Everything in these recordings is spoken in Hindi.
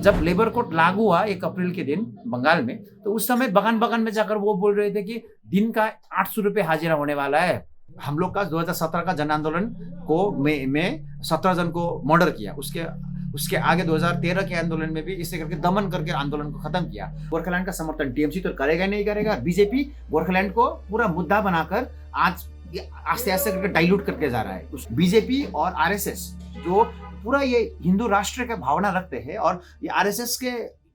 जब लेबर कोड लागू हुआ 1 अप्रैल के दिन बंगाल में, तो उस समय बगान बगान में जाकर वो बोल रहे थे कि दिन का 800 रुपये हाजिरा होने वाला है। हम लोग का 2017 का जन आंदोलन को में 17 जन को मर्डर किया। उसके उसके आगे 2013 के आंदोलन में भी इसे करके दमन करके आंदोलन को खत्म किया। गोरखालैंड का समर्थन टीएमसी तो करेगा नहीं करेगा। बीजेपी गोरखालैंड को पूरा मुद्दा बनाकर आज आस्ते आस्ते करके डाइल्यूट करके जा रहा है। उस बीजेपी और आरएसएस जो पूरा ये हिंदू राष्ट्र का भावना रखते हैं, और ये आरएसएस के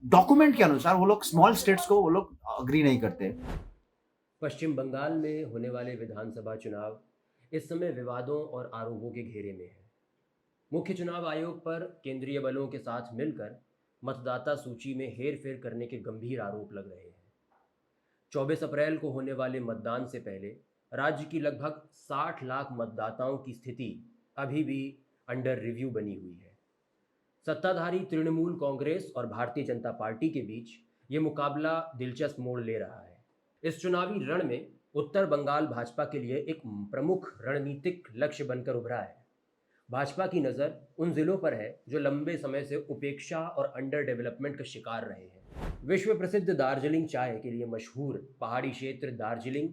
डॉक्यूमेंट के अनुसार वो लोग स्मॉल स्टेट्स को वो लोग अग्री नहीं करते। पश्चिम बंगाल में होने वाले विधानसभा चुनाव इस समय विवादों और आरोपों के घेरे में है। मुख्य चुनाव आयोग पर केंद्रीय बलों के साथ मिलकर मतदाता सूची में हेरफेर करने के गंभीर आरोप लग रहे हैं। 24 अप्रैल को होने वाले मतदान से पहले राज्य की लगभग 60 लाख मतदाताओं की स्थिति अभी भी अंडर रिव्यू बनी हुई है। सत्ताधारी तृणमूल कांग्रेस और भारतीय जनता पार्टी के बीच ये मुकाबला दिलचस्प मोड़ ले रहा है। इस चुनावी रण में उत्तर बंगाल भाजपा के लिए एक प्रमुख रणनीतिक लक्ष्य बनकर उभरा है। भाजपा की नज़र उन जिलों पर है जो लंबे समय से उपेक्षा और अंडर डेवलपमेंट का शिकार रहे हैं। विश्व प्रसिद्ध दार्जिलिंग चाय के लिए मशहूर पहाड़ी क्षेत्र दार्जिलिंग,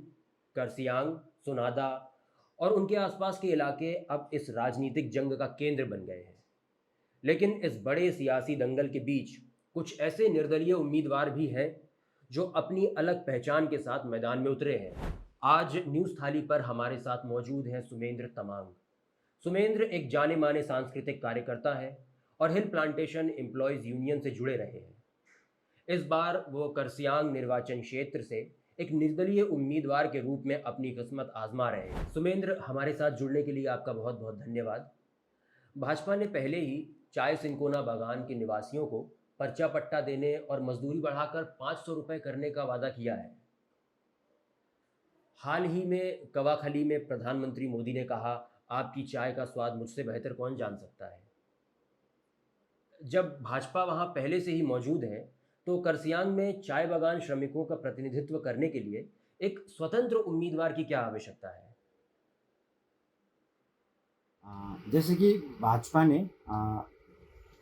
कर्सियांग, सोनादा और उनके आसपास के इलाके अब इस राजनीतिक जंग का केंद्र बन गए हैं। लेकिन इस बड़े सियासी दंगल के बीच कुछ ऐसे निर्दलीय उम्मीदवार भी हैं जो अपनी अलग पहचान के साथ मैदान में उतरे हैं। आज न्यूज़ थाली पर हमारे साथ मौजूद हैं सुमेंद्र तमांग। सुमेंद्र एक जाने माने सांस्कृतिक कार्यकर्ता है और हिल प्लांटेशन एम्प्लॉयज़ यूनियन से जुड़े रहे हैं। इस बार वो करसियांग निर्वाचन क्षेत्र से एक निर्दलीय उम्मीदवार के रूप में अपनी किस्मत आजमा रहे हैं। सुमेंद्र, हमारे साथ जुड़ने के लिए आपका बहुत बहुत धन्यवाद। भाजपा ने पहले ही चाय सिंकोना बागान के निवासियों को पर्चा पट्टा देने और मजदूरी बढ़ाकर 500 रुपये करने का वादा किया है। हाल ही में कवाखली में प्रधानमंत्री मोदी ने कहा, आपकी चाय का स्वाद मुझसे बेहतर कौन जान सकता है। जब भाजपा वहां पहले से ही मौजूद है, तो करसियांग में चाय बागान श्रमिकों का प्रतिनिधित्व करने के लिए एक स्वतंत्र उम्मीदवार की क्या आवश्यकता है? जैसे कि भाजपा ने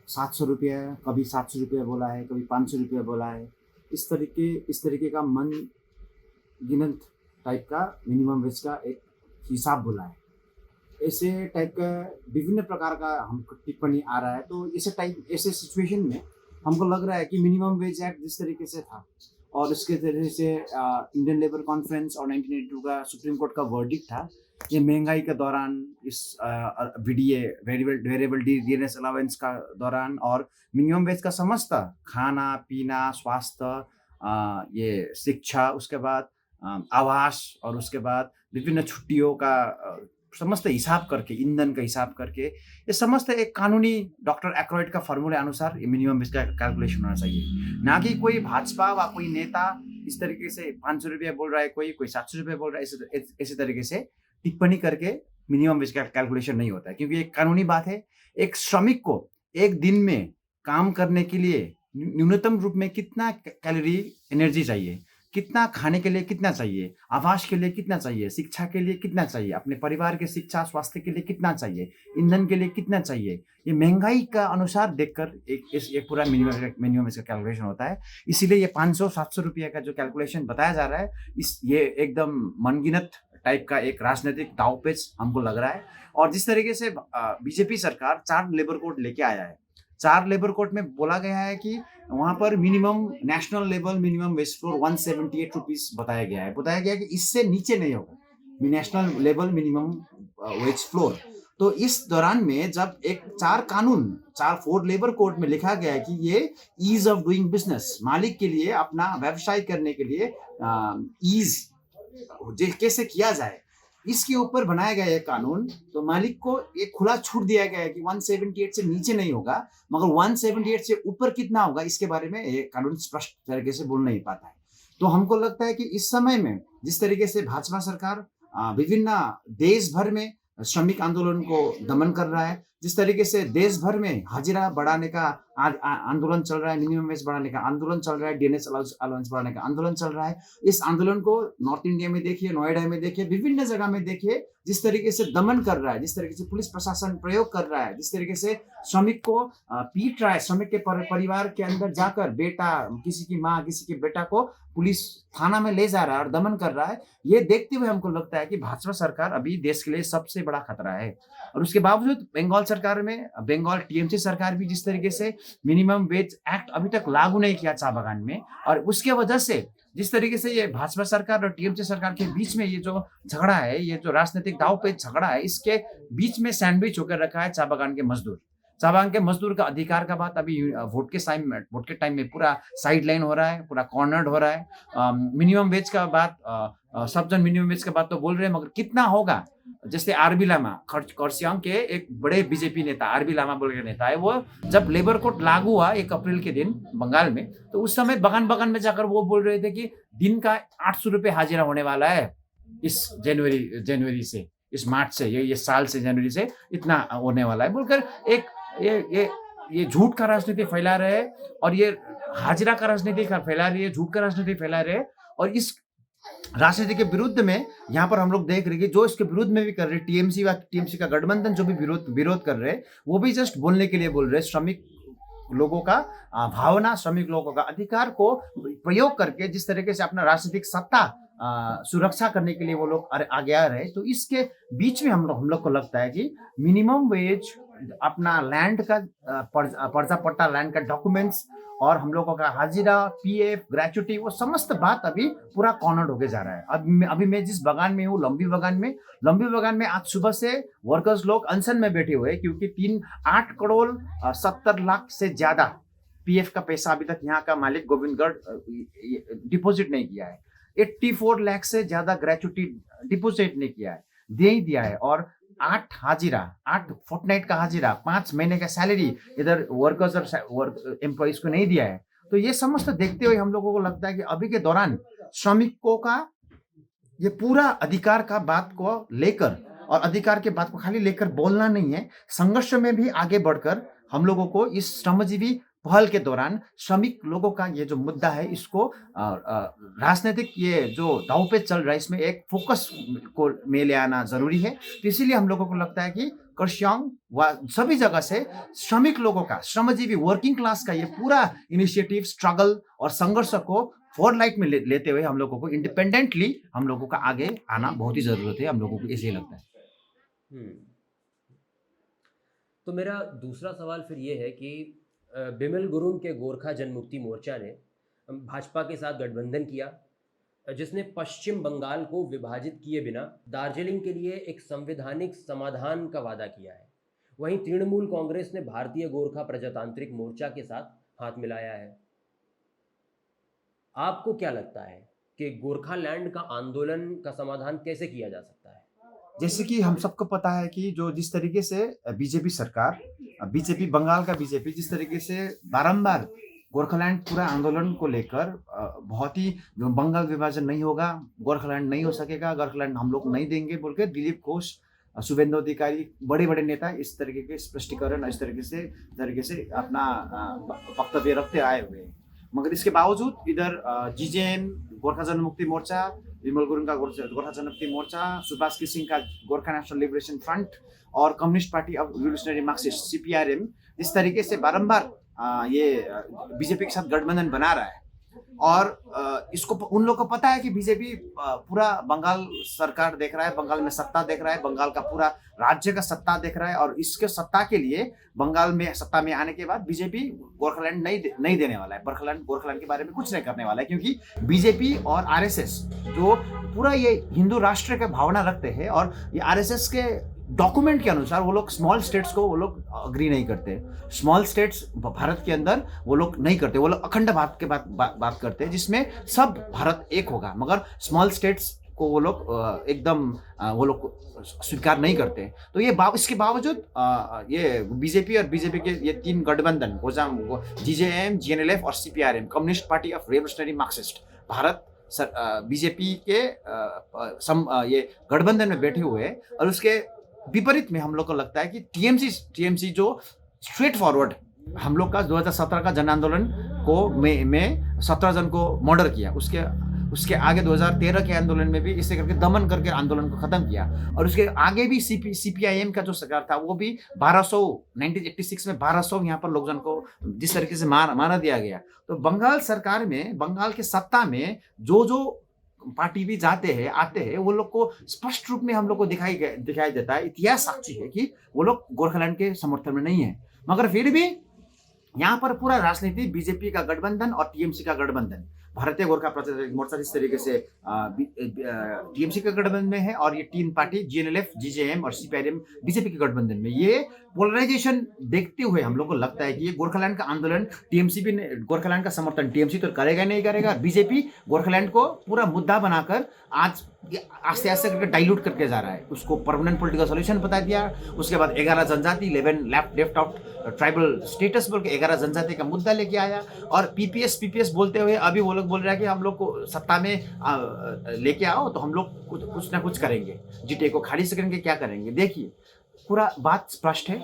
700 रुपये, कभी 700 रुपये बोला है, कभी 500 रुपये बोला है। इस तरीके का मन गिनत टाइप का मिनिमम वेज का एक हिसाब बोला है। ऐसे टाइप का विभिन्न प्रकार का हमको टिप्पणी आ रहा है। तो ऐसे सिचुएशन में हमको लग रहा है कि मिनिमम वेज एक्ट जिस तरीके से था और इसके तरीके से इंडियन लेबर कॉन्फ्रेंस और 1982 का सुप्रीम कोर्ट का वर्डिक्ट था, ये महंगाई के दौरान इस वीडीए वेरिएबल डीएनएस अलावेंस का दौरान और मिनिमम वेज का समस्त खाना पीना, स्वास्थ्य, ये शिक्षा, उसके बाद आवास और उसके बाद विभिन्न छुट्टियों का समस्त हिसाब करके, ईंधन का हिसाब करके, ये समस्त एक कानूनी डॉक्टर एक्रोइड का फॉर्मूले अनुसार ये मिनिमम वेज का कैलकुलेशन होना चाहिए। ना कि कोई भाजपा व कोई नेता इस तरीके से 500 रुपये बोल रहा है, कोई 700 रुपये बोल रहा है, ऐसे तरीके से टिप्पणी करके मिनिमम वेज का कैलकुलेशन नहीं होता है। क्योंकि एक कानूनी बात है, एक श्रमिक को एक दिन में काम करने के लिए न्यूनतम रूप में कितना कैलोरी एनर्जी चाहिए, कितना खाने के लिए कितना चाहिए, आवास के लिए कितना चाहिए, शिक्षा के लिए कितना चाहिए, अपने परिवार के शिक्षा स्वास्थ्य के लिए कितना चाहिए, ईंधन के लिए कितना चाहिए, ये महंगाई का अनुसार देखकर एक पूरा मिनिमम इसका कैलकुलेशन होता है। इसीलिए ये 500-700 रुपये का जो कैलकुलेशन बताया जा रहा है, ये एकदम मनगिनत टाइप का एक राजनीतिक दावपेच हमको लग रहा है। और जिस तरीके से बीजेपी सरकार 4 लेबर कोड लेके आया है, 4 लेबर कोड में बोला गया है कि वहाँ पर minimum national level minimum wage floor 178 rupees बताया गया है कि इससे नीचे नहीं होगा national level minimum wage floor. तो इस दौरान में जब एक 4 लेबर कोड में लिखा गया है कि ये ईज ऑफ डूइंग बिजनेस, मालिक के लिए अपना व्यवसाय करने के लिए ईज कैसे किया जाए, इसके ऊपर बनाया गया है कानून। तो मालिक को एक खुला छूट दिया गया है कि 178 से नीचे नहीं होगा, मगर 178 से ऊपर कितना होगा इसके बारे में ये कानून स्पष्ट तरीके से बोल नहीं पाता है। तो हमको लगता है कि इस समय में जिस तरीके से भाजपा सरकार विभिन्न देश भर में श्रमिक आंदोलन को दमन कर रहा है, जिस तरीके से देश भर में हाजिरा बढ़ाने का आंदोलन चल रहा है, मिनिमम वेज बढ़ाने का आंदोलन चल रहा है, डीएनएस अलाउंस बढ़ाने का आंदोलन चल रहा है, इस आंदोलन को नॉर्थ इंडिया में देखिए, नोएडा में देखिए, विभिन्न जगह में देखिए, जिस तरीके से दमन कर रहा है, जिस तरीके से पुलिस प्रशासन प्रयोग कर रहा है, जिस तरीके से श्रमिक को पीट रहा है, श्रमिक के परिवार के अंदर जाकर बेटा, किसी की माँ, किसी के बेटा को पुलिस थाना में ले जा रहा है और दमन कर रहा है, ये देखते हुए हमको लगता है कि भाजपा सरकार अभी देश के लिए सबसे बड़ा खतरा है। और उसके बावजूद बंगाल सरकार में, बंगाल टीएमसी सरकार भी जिस तरीके से मिनिमम वेज एक्ट अभी तक लागू नहीं किया चाय बागान में, और उसके वजह से जिस तरीके से ये भाजपा सरकार और टीएमसी सरकार के बीच में ये जो झगड़ा है, ये जो राजनीतिक दाव पे झगड़ा है, इसके बीच में सैंडविच होकर रखा है चाय बागान के मजदूर। चाय बागान के मजदूर का अधिकार का बात अभी वोट के टाइम में पूरा साइड लाइन हो रहा है, पूरा कॉर्नर्ड हो रहा है। मिनिमम वेज का बात, सब जन मिनिमम वेज का बात तो बोल रहे हैं, मगर कितना होगा? जैसे आरबी लामा, खरसियांग के एक बड़े बीजेपी नेता, आरबी लामा बोल के नेता है, वो जब लेबर कोड लागू हुआ 1 अप्रैल के दिन बंगाल में, तो उस समय बगान में जाकर वो बोल रहे थे कि दिन का 800 रुपये हाजिरा होने वाला है इस जनवरी से, इस मार्च से, ये साल से, जनवरी से इतना होने वाला है बोलकर एक ये झूठ का राजनीति फैला रहे हैं, और ये हाजिरा का राजनीति फैला रही है, झूठ का राजनीति फैला रहे हैं। और इस राजनीति के विरुद्ध में यहाँ पर हम लोग देख रहे हैं कि जो इसके विरुद्ध में भी कर रहे, टीएमसी का गठबंधन जो भी विरोध कर रहे हैं, वो भी जस्ट बोलने के लिए बोल रहे हैं। श्रमिक लोगों का भावना, श्रमिक लोगों का अधिकार को प्रयोग करके जिस तरीके से अपना राजनीतिक सत्ता सुरक्षा करने के लिए वो लोग आगे आ रहे हैं, तो इसके बीच में हम लोग को लगता है कि मिनिमम वेज, अपना लैंड का पर्चा पट्टा, लैंड का डॉक्यूमेंट्स, और हम लोगों का हाजिरा, पीएफ, ग्रेचुटी, वो समस्त बात अभी पूरा कॉर्नर्ड होके जा रहा है। अभी मैं जिस बगान में हूँ, लंबी बगान में आज सुबह से वर्कर्स लोग अनशन में बैठे हुए हैं, क्योंकि 8 करोड़ 70 लाख से ज्यादा पीएफ का पैसा अभी तक यहाँ का मालिक गोविंदगढ़ डिपॉजिट नहीं किया है। 84 लाख से ज्यादा ग्रेचुटी डिपॉजिट नहीं किया है, दे ही दिया है। और 8 फोर्टनाइट का हाजिरा, 5 महीने का सैलरी इधर वर्कर्स और एम्प्लॉइज को नहीं दिया है। तो ये समस्त देखते हुए हम लोगों को लगता है कि अभी के दौरान श्रमिकों का ये पूरा अधिकार का बात को लेकर, और अधिकार के बात को खाली लेकर बोलना नहीं है, संघर्ष में भी आगे बढ़कर हम लोगों को इस श्रमजीवी पहल के दौरान श्रमिक लोगों का ये जो मुद्दा है, इसको राजनीतिक ये जो दाव पे चल रहा है, इसमें एक फोकस को में ले आना जरूरी है। तो इसीलिए हम लोगों को लगता है कि खरसियांग व सभी जगह से श्रमिक लोगों का, श्रमजीवी वर्किंग क्लास का ये पूरा इनिशिएटिव, स्ट्रगल और संघर्ष को फोरलाइट में लेते हुए हम लोगों को इंडिपेंडेंटली हम लोगों का आगे आना बहुत ही जरूरत है, हम लोगों को इसलिए लगता है। तो मेरा दूसरा सवाल फिर ये है कि बिमल गुरुंग के गोरखा जनमुक्ति मोर्चा ने भाजपा के साथ गठबंधन किया, जिसने पश्चिम बंगाल को विभाजित किए बिना दार्जिलिंग के लिए एक संवैधानिक समाधान का वादा किया है। वहीं तृणमूल कांग्रेस ने भारतीय गोरखा प्रजातांत्रिक मोर्चा के साथ हाथ मिलाया है। आपको क्या लगता है कि गोरखालैंड का आंदोलन का समाधान कैसे किया जा सकता है? जैसे कि हम सबको पता है कि जो जिस तरीके से बीजेपी सरकार, बंगाल का बीजेपी जिस तरीके से बारंबार गोरखालैंड पूरा आंदोलन को लेकर बहुत ही, जो बंगाल विभाजन नहीं होगा, गोरखालैंड नहीं हो सकेगा, गोरखालैंड हम लोग नहीं देंगे बोल के दिलीप घोष, शुभेंदु अधिकारी, बड़े बड़े नेता इस तरीके के स्पष्टीकरण, इस तरीके से अपना वक्तव्य रखते आए हुए हैं। मगर इसके बावजूद इधर जीजेएम, गोरखा जनमुक्ति मोर्चा, विमल गुरुंग का गोरखा जनमुक्ति मोर्चा, सुभाष किसिंग का गोरखा नेशनल लिबरेशन फ्रंट और communist party of revolutionary Marxist CPRM जिस तरीके से बारंबार ये बीजेपी के साथ गठबंधन बना रहा है, और इसको उन लोगों को पता है कि बीजेपी पूरा बंगाल सरकार देख रहा है, बंगाल में सत्ता देख रहा है, बंगाल का पूरा राज्य का सत्ता देख रहा है, और इसके सत्ता के लिए बंगाल में सत्ता में आने के बाद बीजेपी गोरखालैंड नहीं देने वाला है, गोरखालैंड के बारे में कुछ नहीं करने वाला है, क्योंकि बीजेपी और आरएसएस जो पूरा ये हिंदू राष्ट्र का भावना रखते हैं, और ये आरएसएस के डॉक्यूमेंट के अनुसार वो लोग स्मॉल स्टेट्स को वो लोग अग्री नहीं करते। स्मॉल स्टेट्स भारत के अंदर वो लोग नहीं करते, वो लोग अखंड भारत के बात करते हैं, जिसमें सब भारत एक होगा, मगर स्मॉल स्टेट्स को वो लोग एकदम वो लोग स्वीकार नहीं करते। तो ये इसके बावजूद ये बीजेपी और बीजेपी के ये 3 गठबंधन, जीजेएम, जीएनएलएफ और CPRM, communist party of revolutionary Marxist, Bharat BJP के ये गठबंधन में बैठे हुए हैं, और उसके विपरीत में हम लोग को लगता है कि टीएमसी जो स्ट्रेट फॉरवर्ड, हम लोग का 2017 का जन आंदोलन को में 17 जन को मर्डर किया, उसके आगे 2013 के आंदोलन में भी इसे करके दमन करके आंदोलन को खत्म किया, और उसके आगे भी सीपीआईएम का जो सरकार था वो भी 1986 में 1200 यहाँ पर लोकजन को जिस तरीके से मारा दिया गया। तो बंगाल सरकार में, बंगाल के सत्ता में जो पार्टी भी जाते हैं आते हैं, वो लोग को स्पष्ट रूप में हम लोग को दिखाई देता है, इतिहास साक्षी है कि वो लोग गोरखालैंड के समर्थन में नहीं है। मगर फिर भी यहाँ पर पूरा राजनीति बीजेपी का गठबंधन और टीएमसी का गठबंधन, भारतीय गोरखा प्रजातंत्र मोर्चा इस तरीके से टीएमसी के गठबंधन में है, और ये तीन पार्टी जीएनएलएफ, जीजेएम और सीपीआईएम बीजेपी के गठबंधन में। ये पोलराइजेशन देखते हुए हम लोग को लगता है कि ये गोरखालैंड का आंदोलन टीएमसी भी, गोरखालैंड का समर्थन टीएमसी तो करेगा नहीं करेगा, बीजेपी गोरखालैंड को पूरा मुद्दा बनाकर आज आस्ते आस्ते करके डाइल्यूट करके जा रहा है, उसको परमानेंट पॉलिटिकल सॉल्यूशन बता दिया। उसके बाद 11 जनजाति, 11 लेफ्ट आउट ट्राइबल स्टेटस बोल के 11 जनजाति का मुद्दा लेके आया, और पीपीएस बोलते हुए अभी वो लोग बोल रहे हैं कि हम लोग को सत्ता में लेके आओ तो हम लोग कुछ ना कुछ करेंगे, जीटे को खारिज करेंगे, क्या करेंगे। देखिए पूरा बात स्पष्ट है,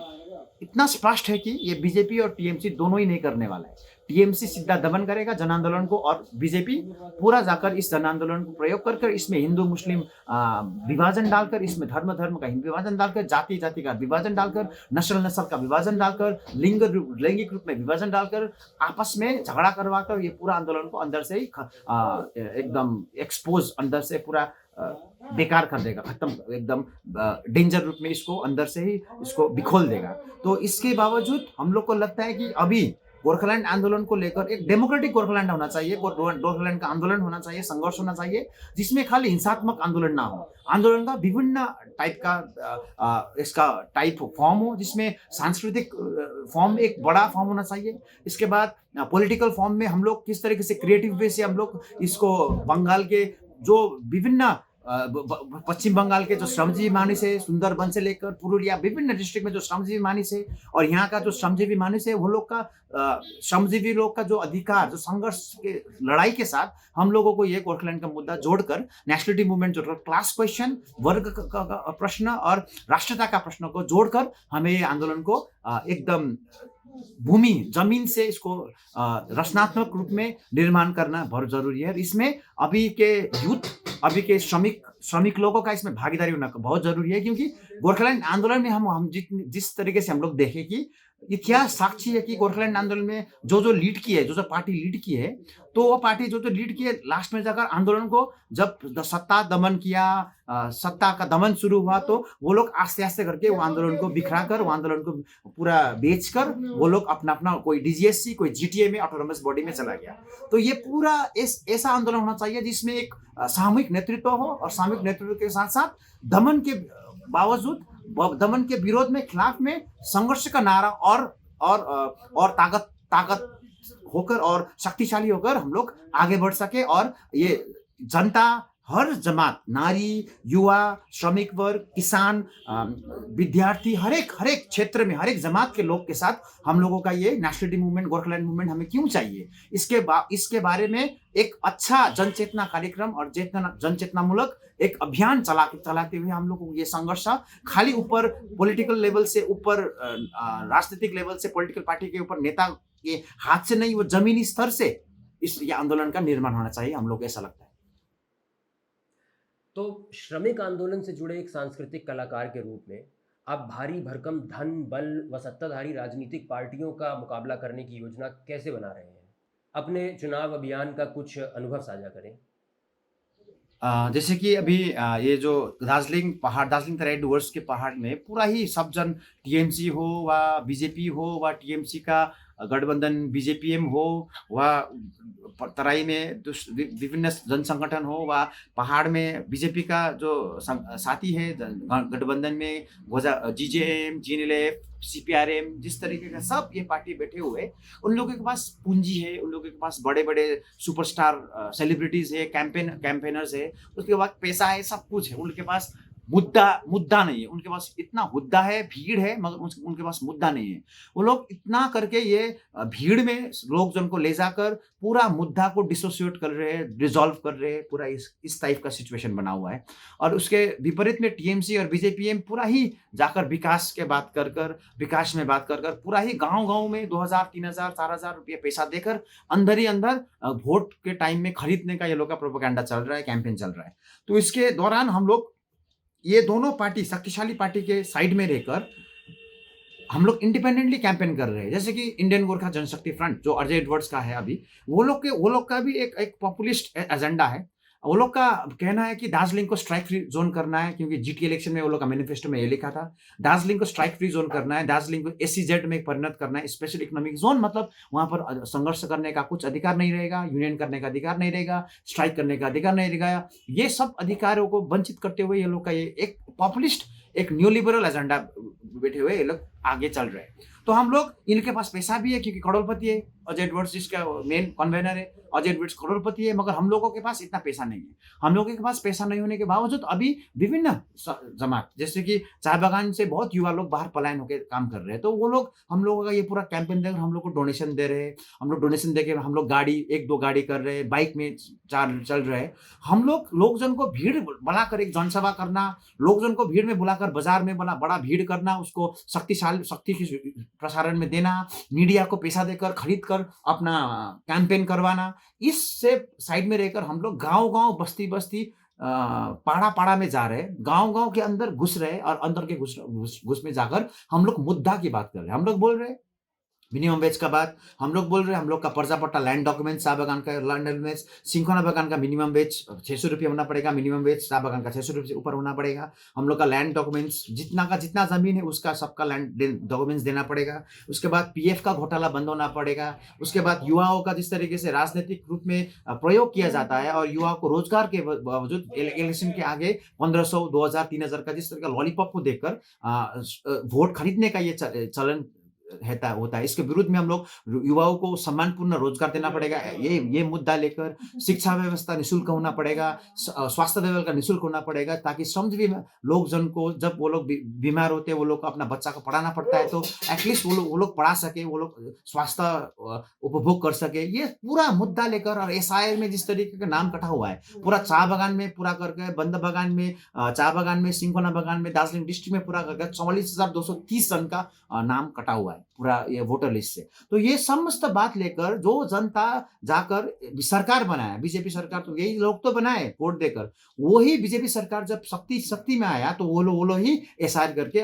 इतना स्पष्ट है कि ये बीजेपी और टीएमसी दोनों ही नहीं करने वाला है। टीएमसी सीधा दमन करेगा जन आंदोलन को, और बीजेपी पूरा जाकर इस जन आंदोलन को प्रयोग कर इसमें हिंदू मुस्लिम विभाजन डालकर, इसमें धर्म का विभाजन डालकर, जाति का विभाजन डालकर, नस्ल का विभाजन डालकर, लैंगिक रूप में विभाजन डालकर, आपस में झगड़ा करवाकर ये पूरा आंदोलन को अंदर से ही एकदम एक्सपोज, अंदर से पूरा बेकार कर देगा, खत्म, एकदम डेंजर रूप में इसको अंदर से ही इसको बिखोल देगा। तो इसके बावजूद हम लोग को लगता है कि अभी गोरखालैंड आंदोलन को लेकर एक डेमोक्रेटिक गोरखालैंड होना चाहिए, गोरखालैंड का आंदोलन होना चाहिए, संघर्ष होना चाहिए, जिसमें खाली हिंसात्मक आंदोलन ना हो, आंदोलन का विभिन्न टाइप का इसका टाइप फॉर्म हो, जिसमें सांस्कृतिक फॉर्म एक बड़ा फॉर्म होना चाहिए। इसके बाद पॉलिटिकल फॉर्म में हम लोग किस तरीके से क्रिएटिव वे से हम लोग इसको बंगाल के जो विभिन्न पश्चिम बंगाल के जो श्रमजीवी मानस है, सुंदरबन से लेकर पुरुलिया, विभिन्न डिस्ट्रिक्ट में जो श्रमजीवी मानस है, और यहाँ का जो श्रमजीवी मानस है, वो लोग का श्रमजीवी लोग का जो अधिकार, जो संघर्ष के लड़ाई के साथ हम लोगों को ये गोरखालैंड का मुद्दा जोड़कर नेशनलिटी मूवमेंट, जो क्लास क्वेश्चन, वर्ग का प्रश्न और राष्ट्रीयता का प्रश्न को जोड़कर हमें ये आंदोलन को एकदम भूमि जमीन से इसको रचनात्मक रूप में निर्माण करना बहुत जरूरी है। इसमें अभी के यूथ, अभी के श्रमिक लोगों का इसमें भागीदारी होना बहुत जरूरी है, क्योंकि गोरखालैंड आंदोलन में हम जिस तरीके से हम लोग देखें कि इतिहास साक्षी है कि गोरखालैंड आंदोलन में जो लीड की है, जो पार्टी लीड की है, तो वो पार्टी जो लीड की है, लास्ट में जाकर आंदोलन को जब सत्ता दमन किया, सत्ता का दमन शुरू हुआ, तो वो लोग आस्ते आस्ते करके वो आंदोलन को बिखरा कर, वो आंदोलन को पूरा बेचकर वो लोग अपना कोई डीजीएससी, कोई जीटीए में, ऑटोनोमस बॉडी में चला गया। तो ये पूरा ऐसा आंदोलन होना चाहिए जिसमें एक सामूहिक नेतृत्व हो, और सामूहिक नेतृत्व के साथ साथ दमन के बावजूद, दमन के विरोध में, खिलाफ में संघर्ष का नारा और ताकत होकर और शक्तिशाली होकर हम लोग आगे बढ़ सके, और ये जनता, हर जमात, नारी, युवा, श्रमिक वर्ग, किसान, विद्यार्थी, हर एक क्षेत्र में, हर एक जमात के लोग के साथ हम लोगों का ये नेशनलिटी मूवमेंट, गोरखालैंड मूवमेंट हमें क्यों चाहिए, इसके बारे में एक अच्छा जनचेतना कार्यक्रम और जनचेतनामूलक एक अभियान चलाते हुए हम लोग को ये संघर्ष खाली ऊपर पॉलिटिकल लेवल से, ऊपर राजनीतिक लेवल से, पॉलिटिकल पार्टी के ऊपर नेता के हाथ से नहीं, वो जमीनी स्तर से ये आंदोलन का निर्माण होना चाहिए, हम लोग ऐसा लगता है। तो श्रमिक आंदोलन से जुड़े एक सांस्कृतिक कलाकार के रूप में आप भारी भरकम धन, बल व सत्ताधारी राजनीतिक पार्टियों का मुकाबला करने की योजना कैसे बना रहे हैं? अपने चुनाव अभियान का कुछ अनुभव साझा करें। जैसे कि अभी ये जो दार्जिलिंग तराई डुवर्स के पहाड़ में पूरा ही सब जन, टीएमसी हो व बीजेपी हो व टीएमसी का गठबंधन बीजेपीएम हो, व तराई में विभिन्न जन संगठन हो, व पहाड़ में बीजेपी का जो साथी है गठबंधन में जीजेएम, जीएनएलएफ, सीपीआरएम, जिस तरीके का सब ये पार्टी बैठे हुए, उन लोगों के पास पूंजी है, उन लोगों के पास बड़े बड़े सुपरस्टार सेलिब्रिटीज है, कैंपेनर्स है, उसके बाद पैसा है, सब कुछ है, उनके पास मुद्दा नहीं है उनके पास। इतना हुद्दा है, भीड़ है, मगर उनके पास मुद्दा नहीं है। वो लोग इतना करके ये भीड़ में लोग जन को ले जाकर पूरा मुद्दा को डिसोसिएट कर रहे हैं, डिसॉल्व कर रहे हैं। पूरा इस टाइप का सिचुएशन बना हुआ है। और उसके विपरीत में टीएमसी और बीजेपीएम पूरा ही जाकर विकास के बात कर विकास में बात कर पूरा ही गांव में 2000 3000 4000 रुपये पैसा देकर अंदर ही अंदर वोट के टाइम में खरीदने का ये लोग का प्रोपेगेंडा चल रहा है, कैंपेन चल रहा है। तो इसके दौरान हम लोग ये दोनों पार्टी, शक्तिशाली पार्टी के साइड में रहकर हम लोग इंडिपेंडेंटली कैंपेन कर रहे हैं। जैसे कि इंडियन गोरखा जनशक्ति फ्रंट जो अजय एडवर्ड्स का है अभी, वो लोग का भी एक पॉपुलिस्ट एजेंडा है। वो लोग का कहना है कि दार्जिलिंग को स्ट्राइक फ्री जोन करना है, क्योंकि जीटी इलेक्शन में वो लोग का मैनिफेस्टो में ये लिखा था, दार्जिलिंग को स्ट्राइक फ्री जोन करना है, दार्जिलिंग को एसईजेड में परिणत करना है, स्पेशल इकोनॉमिक जोन। मतलब वहां पर संघर्ष करने का कुछ अधिकार नहीं रहेगा, यूनियन करने का अधिकार नहीं रहेगा, स्ट्राइक करने का अधिकार नहीं रहेगा। ये सब अधिकारों को वंचित करते हुए ये लोग का ये एक पॉपुलिस्ट, एक न्यू लिबरल एजेंडा बैठे हुए ये लोग आगे चल रहे हैं। तो हम लोग, इनके पास पैसा भी है क्योंकि करोड़पति है अजय एडवर्ड्स, जिसका मेन कन्वेनर है अजय एडवर्ड्स, करोड़पति है। मगर हम लोगों के पास इतना पैसा नहीं है। हम लोगों के पास पैसा नहीं होने के बावजूद अभी विभिन्न जमात, जैसे कि चाय बागान से बहुत युवा लोग बाहर पलायन होकर काम कर रहे हैं, तो वो लोग हम लोगों का ये पूरा कैंपेन देकर हम लोग को डोनेशन दे रहे हैं। हम लोग डोनेशन देके हम लोग गाड़ी 1-2 गाड़ी कर रहे हैं, बाइक में चल रहे हैं। हम लोग जन को भीड़ बुलाकर एक जनसभा करना, लोग जन को भीड़ में बुलाकर बाजार में बड़ा भीड़ करना, उसको शक्ति की प्रसारण में देना, मीडिया को पैसा देकर खरीद कर अपना कैंपेन करवाना, इससे साइड में रहकर हम लोग गांव बस्ती पाड़ा में जा रहे हैं, गांव के अंदर घुस रहे हैं और अंदर के घुस में जाकर हम लोग मुद्दा की बात कर रहे हैं। हम लोग बोल रहे हैं मिनिमम वेज का बात, हम लोग बोल रहे हैं हम लोग का पर्जा पट्टा, लैंड डॉक्यूमेंट, चाय बागान का लैंड डॉक्यूमेंट, सिंकोना बागान का मिनिमम वेज 600 रुपये होना पड़ेगा, मिनिमम वेज चाय बागान का 600 रुपये से ऊपर होना पड़ेगा। हम लोग का लैंड डॉक्यूमेंट्स, जितना जमीन है उसका सबका लैंड डॉक्यूमेंट्स देना पड़ेगा। उसके बाद पीएफ का घोटाला बंद होना पड़ेगा। उसके बाद युवाओं का जिस तरीके से राजनीतिक रूप में प्रयोग किया जाता है और युवाओं को रोजगार के बावजूद इलेक्शन के आगे 1500 2000 3000 का जिस तरह का लॉलीपॉप को देखकर वोट खरीदने का ये चलन होता है, इसके विरुद्ध में हम लोग युवाओं को सम्मानपूर्ण रोजगार देना पड़ेगा। ये मुद्दा लेकर शिक्षा व्यवस्था निःशुल्क होना पड़ेगा, स्वास्थ्य व्यवस्था निःशुल्क होना पड़ेगा, ताकि श्रमजीवी लोग जन को, जब वो लोग बीमार होते हैं, वो लोग को अपना बच्चा को पढ़ाना पड़ता है, तो एटलीस्ट वो लोग पढ़ा सके, वो लोग स्वास्थ्य उपभोग कर सके। ये पूरा मुद्दा लेकर, और एसआईआर में जिस तरीके का नाम कटा हुआ है, पूरा चाय बागान में पूरा करके, बंद बागान में, चाय बागान में, सिंकोना बागान में, दार्जिलिंग डिस्ट्रिक्ट में पूरा करके 44,230 जन का नाम कटा हुआ है पूरा ये वोटर लिस्ट से। तो ये समस्त बात लेकर जो जनता जाकर सरकार बनाया, बीजेपी सरकार, तो यही लोग तो बनाए वोट देकर, वही बीजेपी सरकार जब शक्ति में आया तो वो लोग ही एसआईआर करके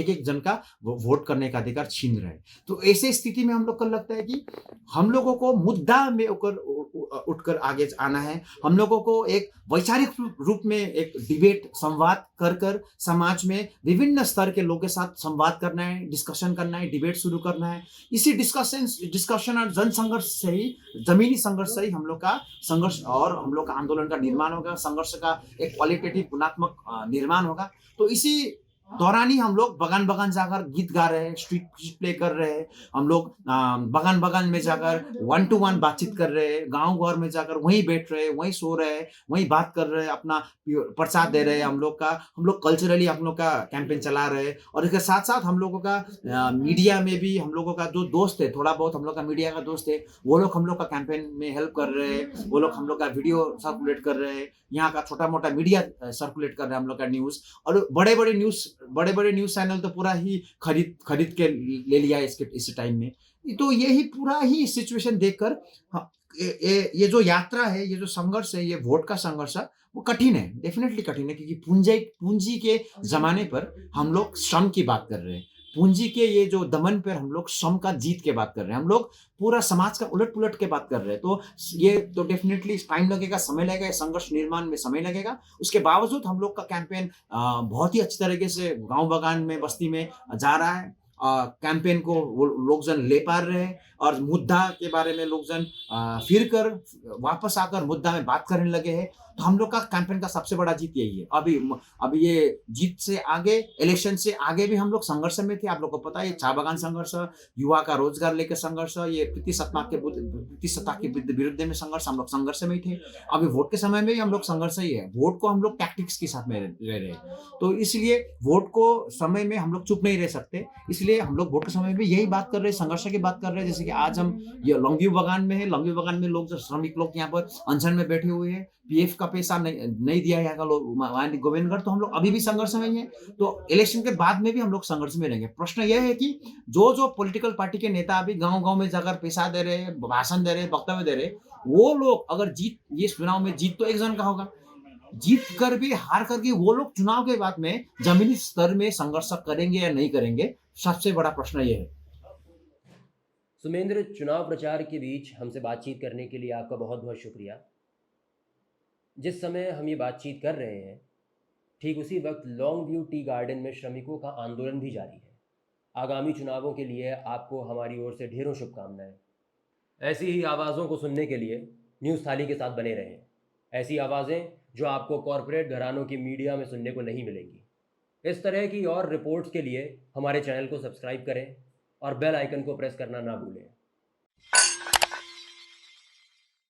एक जन का वोट करने का अधिकार छीन रहे। तो ऐसे स्थिति में हम लोग को लगता है कि हम लोगों को मुद्दा में उठकर आगे आना है। हम लोगों को एक वैचारिक रूप में एक डिबेट, संवाद कर समाज में विभिन्न स्तर के लोगों के साथ संवाद करना है, डिस्कशन करना है, डिबेट शुरू करना है। इसी डिस्कशन और जन संघर्ष से ही, जमीनी संघर्ष से ही हम लोग का संघर्ष और हम लोग का आंदोलन का निर्माण होगा, संघर्ष का एक क्वालिटेटिव गुणात्मक निर्माण होगा। तो इसी दौरान ही हम लोग बगान जाकर गीत गा रहे हैं, स्ट्रीट प्ले कर रहे हैं, हम लोग बगान में जाकर 1-to-1 बातचीत कर रहे हैं, गांव में जाकर वहीं बैठ रहे हैं, वहीं सो रहे हैं, वहीं बात कर रहे हैं, अपना प्रचार दे रहे हैं। हम लोग कल्चरली हम लोग का कैंपेन चला रहे हैं। और इसके साथ साथ हम लोगों का मीडिया में भी, हम लोगों का जो दोस्त है, थोड़ा बहुत हम लोग का मीडिया का दोस्त है, वो लोग हम लोग का कैंपेन में हेल्प कर रहे हैं। वो लोग हम लोग का वीडियो सर्कुलेट कर रहे हैं, यहाँ का छोटा मोटा मीडिया सर्कुलेट कर रहे हैं हम लोग का न्यूज़। और बड़े बड़े न्यूज़ चैनल तो पूरा ही खरीद के ले लिया है इस टाइम में। तो यही पूरा ही सिचुएशन देखकर ये जो यात्रा है, ये जो संघर्ष है, ये वोट का संघर्ष है, वो कठिन है, डेफिनेटली कठिन है। क्योंकि पूंजी के जमाने पर हम लोग श्रम की बात कर रहे हैं, पूंजी के ये जो दमन पर हम लोग श्रम का जीत के बात कर रहे हैं, हम लोग पूरा समाज का उलट पुलट के बात कर रहे हैं। तो ये तो डेफिनेटली टाइम लगेगा, समय लगेगा, संघर्ष निर्माण में समय लगेगा। उसके बावजूद हम लोग का कैंपेन बहुत ही अच्छी तरीके से गांव बगान में, बस्ती में जा रहा है। कैंपेन को वो लोग जन ले पा रहे हैं और मुद्दा के बारे में लोग जन फिर कर वापस आकर मुद्दा में बात करने लगे हैं। तो हम लोग का कैंपेन का सबसे बड़ा जीत यही है। अभी ये जीत से आगे, इलेक्शन से आगे भी हम लोग संघर्ष में थे। आप लोग को पता है, ये चाय बागान संघर्ष, युवा का रोजगार लेकर संघर्ष, ये प्रतिशतता के विरुद्ध में संघर्ष, हम लोग संघर्ष में ही थे। अभी वोट के समय में भी हम लोग संघर्ष ही है। वोट को हम लोग टैक्टिक्स के साथ में रह रहे हैं। तो इसलिए वोट को समय में हम लोग चुप नहीं रह सकते। इसलिए हम लोग वोट के समय में भी यही बात कर रहे हैं, संघर्ष की बात कर रहे हैं। जैसे कि आज हम ये लॉन्गव्यू बागान में है। लॉन्गव्यू बागान में लोग, जो श्रमिक लोग यहाँ पर अनशन में बैठे हुए हैं, पीएफ का पैसा नहीं दिया यहाँ का लोग गोविंदगढ़। तो हम लोग अभी भी संघर्ष में ही है। तो इलेक्शन के बाद में भी हम लोग संघर्ष में रहेंगे। प्रश्न यह है कि जो पॉलिटिकल पार्टी के नेता अभी गांव-गांव में जाकर पैसा दे रहे हैं, भाषण दे रहे हैं, वक्तव्य दे रहे हैं, वो लोग अगर ये चुनाव में जीत तो एक जन का होगा, जीत कर भी हार करके वो लोग चुनाव के बाद में जमीनी स्तर में संघर्ष करेंगे या नहीं करेंगे, सबसे बड़ा प्रश्न ये है। सुमेंद्र, चुनाव प्रचार के बीच हमसे बातचीत करने के लिए आपका बहुत बहुत शुक्रिया। जिस समय हम ये बातचीत कर रहे हैं, ठीक उसी वक्त लॉन्ग व्यू टी गार्डन में श्रमिकों का आंदोलन भी जारी है। आगामी चुनावों के लिए आपको हमारी ओर से ढेरों शुभकामनाएं। ऐसी ही आवाज़ों को सुनने के लिए न्यूज़ थाली के साथ बने रहें। ऐसी आवाज़ें जो आपको कॉरपोरेट घरानों की मीडिया में सुनने को नहीं मिलेंगी। इस तरह की और रिपोर्ट्स के लिए हमारे चैनल को सब्सक्राइब करें और बेल आइकन को प्रेस करना ना भूलें।